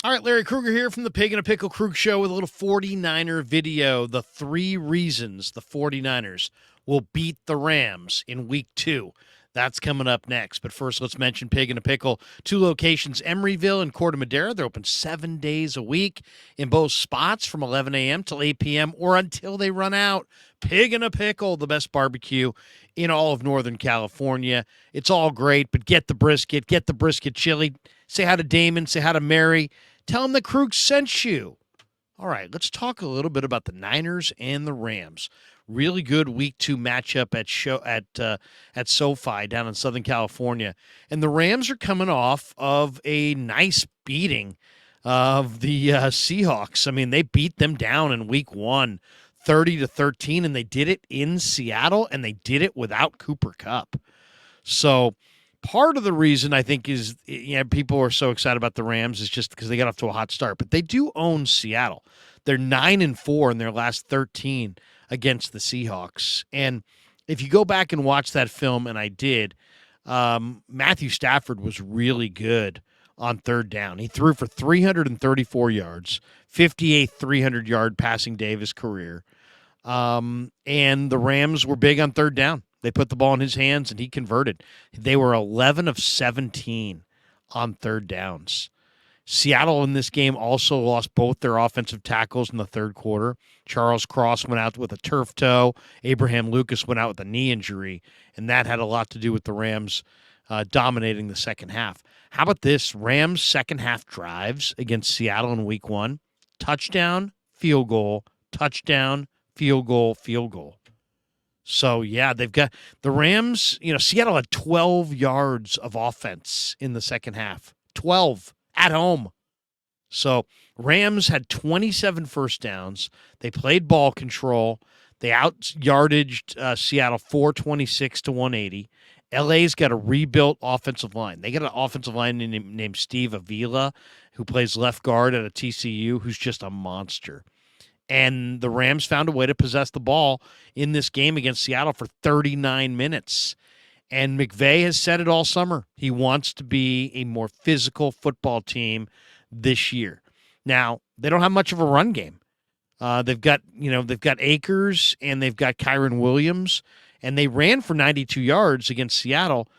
All right, Larry Krueger here from the Pig and a Pickle Krug Show with a little 49er video. The 3 reasons the 49ers will beat the Rams in week 2. That's coming up next. But first, let's mention Pig and a Pickle. 2 locations, Emeryville and Corte Madera. They're open 7 days a week in both spots from 11 a.m. till 8 p.m. or until they run out. Pig and a Pickle, the best barbecue in all of Northern California. It's all great, but get the brisket chili. Say hi to Damon, say hi to Mary. Tell them the Krug sent you. All right, let's talk a little bit about the Niners and the Rams. Really good week 2 matchup at SoFi down in Southern California, and the Rams are coming off of a nice beating of the Seahawks. I mean, they beat them down in week 1, 30-13, and they did it in Seattle, and they did it without Cooper Kupp. So part of the reason I think is people are so excited about the Rams is just because they got off to a hot start, but they do own Seattle. They're 9-4 in their last 13 against the Seahawks. And if you go back and watch that film, and I did, Matthew Stafford was really good on third down. He threw for 334 yards, 58th 300-yard passing day of his career. And the Rams were big on third down. They put the ball in his hands, and he converted. They were 11 of 17 on third downs. Seattle in this game also lost both their offensive tackles in the third quarter. Charles Cross went out with a turf toe. Abraham Lucas went out with a knee injury, and that had a lot to do with the Rams dominating the second half. How about this? Rams second half drives against Seattle in week 1. Touchdown, field goal, touchdown, field goal, field goal. So, yeah, they've got the Rams. Seattle had 12 yards of offense in the second half. 12 at home. So, Rams had 27 first downs. They played ball control. They out-yardaged Seattle 426 to 180. LA's got a rebuilt offensive line. They got an offensive line named Steve Avila, who plays left guard at a TCU, who's just a monster. And the Rams found a way to possess the ball in this game against Seattle for 39 minutes. And McVay has said it all summer. He wants to be a more physical football team this year. Now, they don't have much of a run game. They've got Akers and they've got Kyren Williams, and they ran for 92 yards against Seattle.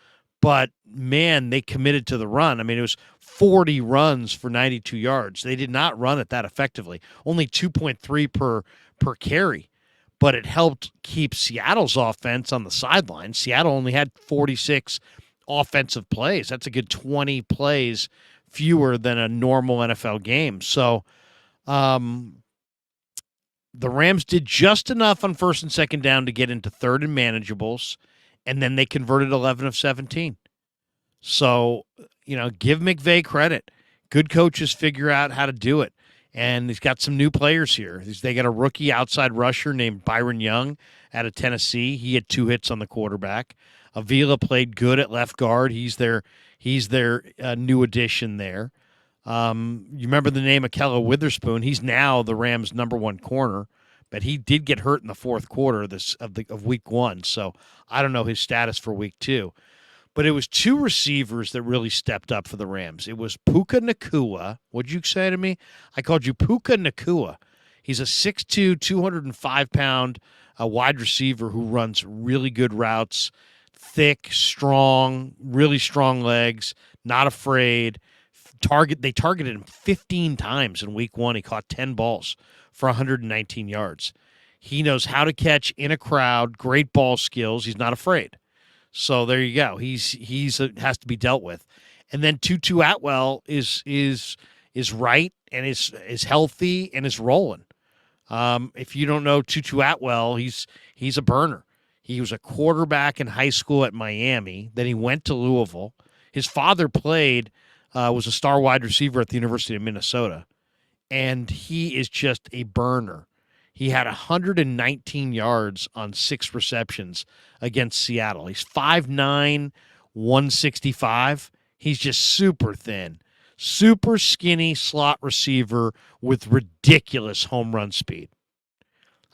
But, man, they committed to the run. I mean, it was 40 runs for 92 yards. They did not run it that effectively. Only 2.3 per carry. But it helped keep Seattle's offense on the sideline. Seattle only had 46 offensive plays. That's a good 20 plays fewer than a normal NFL game. So the Rams did just enough on first and second down to get into third and manageables, and then they converted 11 of 17. So, give McVay credit. Good coaches figure out how to do it. And he's got some new players here. They got a rookie outside rusher named Byron Young out of Tennessee. He had 2 hits on the quarterback. Avila played good at left guard. He's their new addition there. You remember the name Ahkello Witherspoon? He's now the Rams' number 1 corner, but he did get hurt in the fourth quarter of week 1. So I don't know his status for week 2. But it was 2 receivers that really stepped up for the Rams. It was Puka Nacua. What'd you say to me? I called you Puka Nacua. He's a 6'2", 205-pound wide receiver who runs really good routes, thick, strong, really strong legs, not afraid. They targeted him 15 times in week 1. He caught 10 balls for 119 yards. He knows how to catch in a crowd, great ball skills. He's not afraid. So there you go. He's has to be dealt with, and then Tutu Atwell is right and is healthy and is rolling. If you don't know Tutu Atwell, he's a burner. He was a quarterback in high school at Miami. Then he went to Louisville. His father was a star wide receiver at the University of Minnesota, and he is just a burner. He had 119 yards on 6 receptions against Seattle. He's 5'9", 165. He's just super thin, super skinny slot receiver with ridiculous home run speed.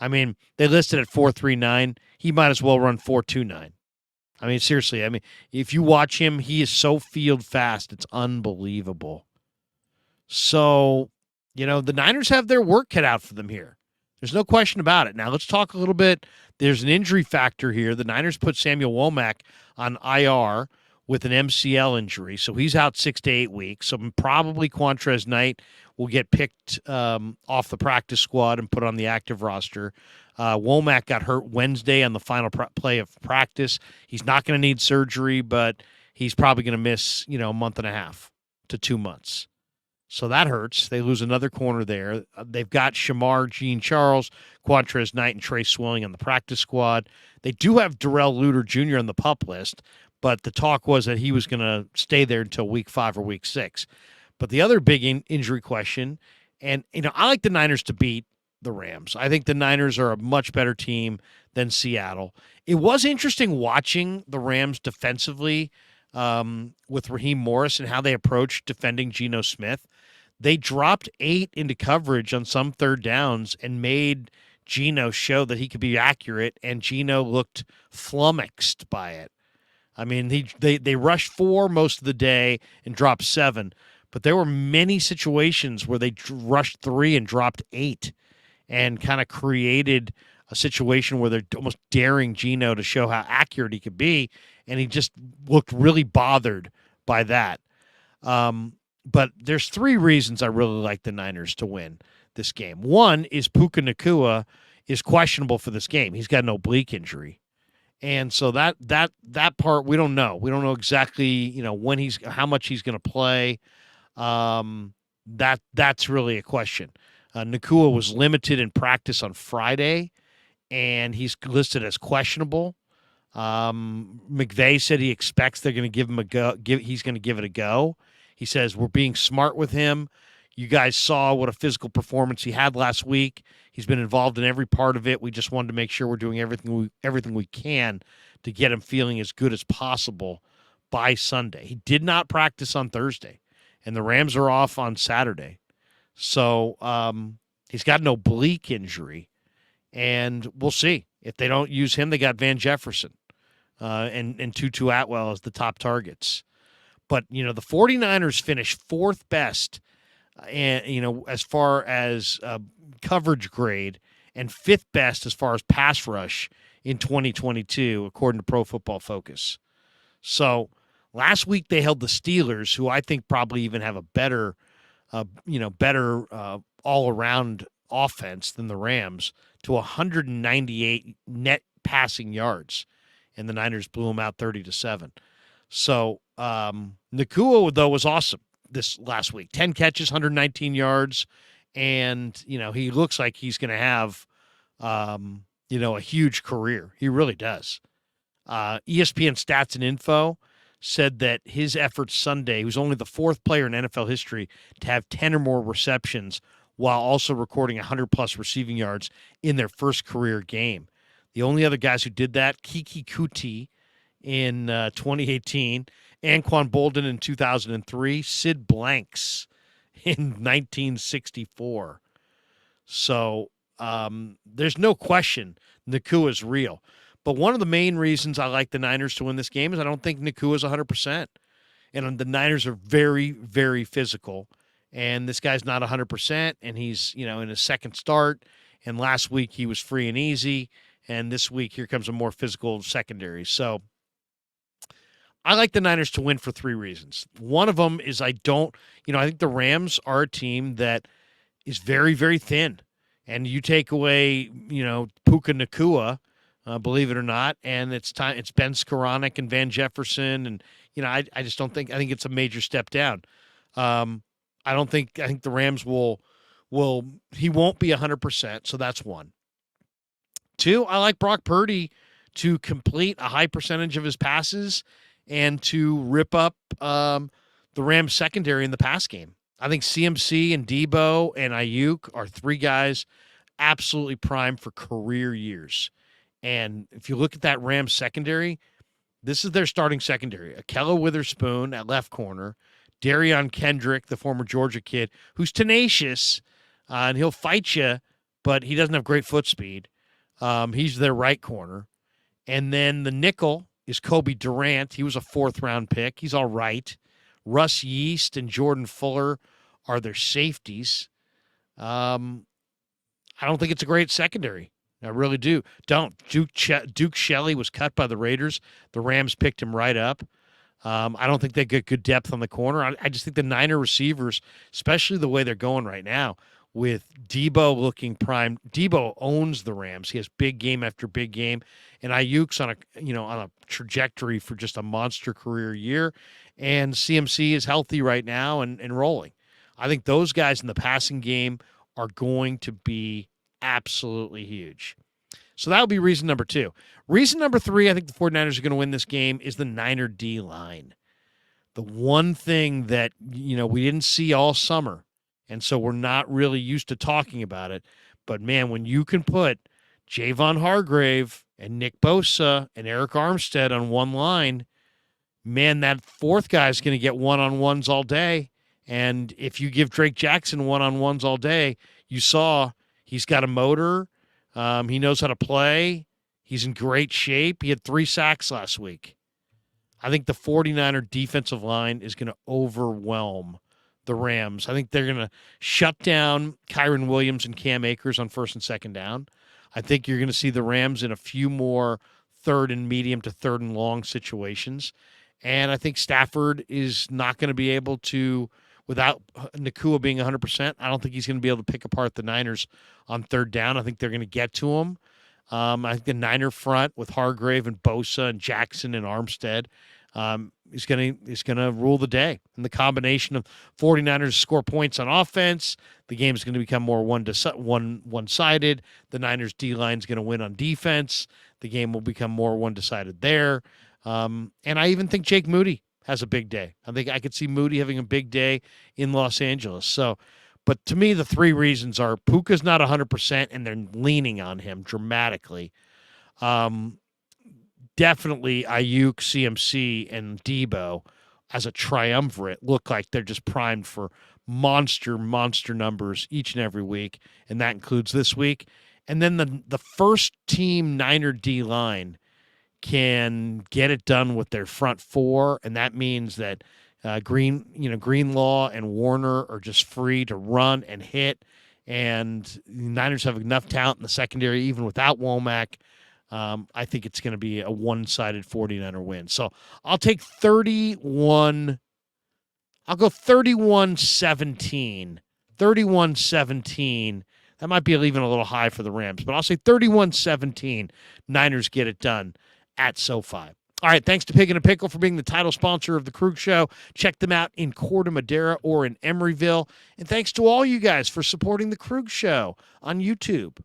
I mean, they listed at 4.39. He might as well run 4.29. I mean, seriously. I mean, if you watch him, he is so field fast. It's unbelievable. So, the Niners have their work cut out for them here. There's no question about it. Now, let's talk a little bit. There's an injury factor here. The Niners put Samuel Womack on IR with an MCL injury, so he's out 6 to 8 weeks. So probably Quantrez Knight will get picked off the practice squad and put on the active roster. Womack got hurt Wednesday on the final play of practice. He's not going to need surgery, but he's probably going to miss, a month and a half to 2 months. So that hurts. They lose another corner there. They've got Shamar Jean-Charles, Quantrez Knight, and Trey Swilling on the practice squad. They do have Darrell Luter Jr. on the PUP list, but the talk was that he was going to stay there until week 5 or week 6. But the other big injury question, and I like the Niners to beat the Rams. I think the Niners are a much better team than Seattle. It was interesting watching the Rams defensively with Raheem Morris and how they approached defending Geno Smith. They dropped 8 into coverage on some third downs and made Geno show that he could be accurate, and Geno looked flummoxed by it. I mean, they rushed 4 most of the day and dropped 7, but there were many situations where they rushed 3 and dropped 8 and kind of created a situation where they're almost daring Geno to show how accurate he could be, and he just looked really bothered by that. But there's 3 reasons I really like the Niners to win this game. One is Puka Nacua is questionable for this game. He's got an oblique injury. And so that part we don't know. We don't know exactly, when how much he's going to play. That's really a question. Nacua was limited in practice on Friday, and he's listed as questionable. McVay said he expects they're going to give him a go. He's going to give it a go. He says, we're being smart with him. You guys saw what a physical performance he had last week. He's been involved in every part of it. We just wanted to make sure we're doing everything we can to get him feeling as good as possible by Sunday. He did not practice on Thursday, and the Rams are off on Saturday. So he's got an oblique injury, and we'll see. If they don't use him, they got Van Jefferson and Tutu Atwell as the top targets. But, the 49ers finished 4th best, and as far as coverage grade, and 5th best as far as pass rush in 2022, according to Pro Football Focus. So last week they held the Steelers, who I think probably even have a better all-around offense than the Rams, to 198 net passing yards, and the Niners blew them out 30-7. So Nacua, though, was awesome this last week. 10 catches, 119 yards, and, he looks like he's going to have, a huge career. He really does. ESPN Stats and Info said that his efforts Sunday, he was only the 4th player in NFL history to have 10 or more receptions while also recording 100-plus receiving yards in their first career game. The only other guys who did that, Kiki Kuti in 2018, Anquan Bolden in 2003, Sid Blanks in 1964. So there's no question Nacua is real. But one of the main reasons I like the Niners to win this game is I don't think Nacua is 100%. And the Niners are very, very physical. And this guy's not 100%, and he's, in his second start. And last week he was free and easy. And this week here comes a more physical secondary. So I like the Niners to win for 3 reasons. One of them is I think the Rams are a team that is very, very thin. And you take away, Puka Nacua, believe it or not, and it's Ben Skoranek and Van Jefferson, and I just don't think. I think it's a major step down. I think the Rams will he won't be 100%, so that's one. 2, I like Brock Purdy to complete a high percentage of his passes and to rip up the Rams secondary in the pass game. I think CMC and Debo and Ayuk are 3 guys absolutely primed for career years. And if you look at that Rams secondary, this is their starting secondary. Ahkello Witherspoon at left corner, Darion Kendrick, the former Georgia kid, who's tenacious, and he'll fight you, but he doesn't have great foot speed. He's their right corner. And then the nickel is Kobe Durant. He was a 4th-round pick. He's all right. Russ Yeast and Jordan Fuller are their safeties. I don't think it's a great secondary. I really do. Don't. Duke Shelley was cut by the Raiders. The Rams picked him right up. I don't think they get good depth on the corner. I just think the Niner receivers, especially the way they're going right now, with Debo looking prime. Debo owns the Rams. He has big game after big game, and Ayuk's on a trajectory for just a monster career year, and CMC is healthy right now and rolling. I think those guys in the passing game are going to be absolutely huge. So that would be reason number 2. Reason number 3, I think the 49ers are going to win this game, is the Niner D-line. The one thing that, we didn't see all summer, and so we're not really used to talking about it, but, man, when you can put Javon Hargrave and Nick Bosa and Eric Armstead on one line, man, that fourth guy's going to get one-on-ones all day. And if you give Drake Jackson one-on-ones all day, you saw he's got a motor. He knows how to play. He's in great shape. He had 3 sacks last week. I think the 49er defensive line is going to overwhelm the Rams. I think they're going to shut down Kyren Williams and Cam Akers on first and second down. I think you're going to see the Rams in a few more third and medium to third and long situations. And I think Stafford is not going to be able to, without Nacua being 100%, I don't think he's going to be able to pick apart the Niners on third down. I think they're going to get to him. I think the Niner front with Hargrave and Bosa and Jackson and Armstead is going to rule the day. And the combination of 49ers score points on offense, the game is going to become more one-sided. The Niners D-line is going to win on defense. The game will become more one-sided there. And I even think Jake Moody has a big day. I think I could see Moody having a big day in Los Angeles. So, but to me, the 3 reasons are Puka's not 100%, and they're leaning on him dramatically. Definitely Ayuk, CMC, and Debo as a triumvirate look like they're just primed for monster numbers each and every week, and that includes this week. And then the first team Niner D-line can get it done with their front 4, and that means that Greenlaw and Warner are just free to run and hit, and the Niners have enough talent in the secondary even without Womack. I think it's going to be a one-sided 49er win. So I'll take 31. I'll go 31-17. 31-17. That might be even a little high for the Rams, but I'll say 31-17. Niners get it done at SoFi. All right, thanks to Pig and a Pickle for being the title sponsor of the Krug Show. Check them out in Corte Madera or in Emeryville. And thanks to all you guys for supporting the Krug Show on YouTube.